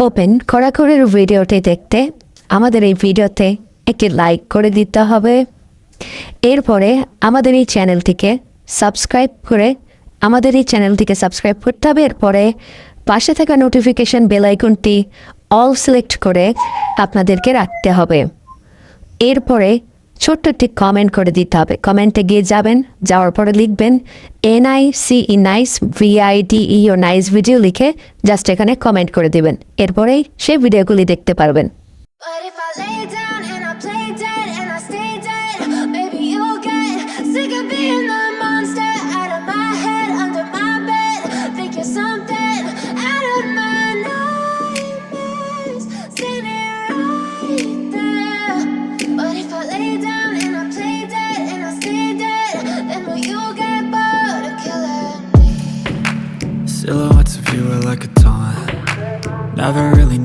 Open কড়াকড়ির ভিডিওটি দেখতে আমাদের এই ভিডিওতে একটি লাইক করে দিতে হবে। এরপরে আমাদের এই চ্যানেলটিকে সাবস্ক্রাইব করতে হবে। এরপরে পাশে থাকা নোটিফিকেশন বেল আইকনটি অল সিলেক্ট করে আপনাদেরকে রাখতে হবে। এরপরে ছোট্ট একটি কমেন্ট করে দিতে হবে। কমেন্টে গিয়ে যাওয়ার পরে লিখবেন NICE nice VIDEO nice video লিখে জাস্ট এখানে কমেন্ট করে দিবেন। এরপরেই সেই ভিডিওগুলি দেখতে পারবেন। But if I lay down and I play dead and I stay dead, maybe you'll get sick of being the monster out of my head, under my bed. Think you're something out of my nightmares, standing right there. But if I lay down and I play dead and I stay dead, then will you get bored of killing me? Silhouettes of you are like a taunt. Never really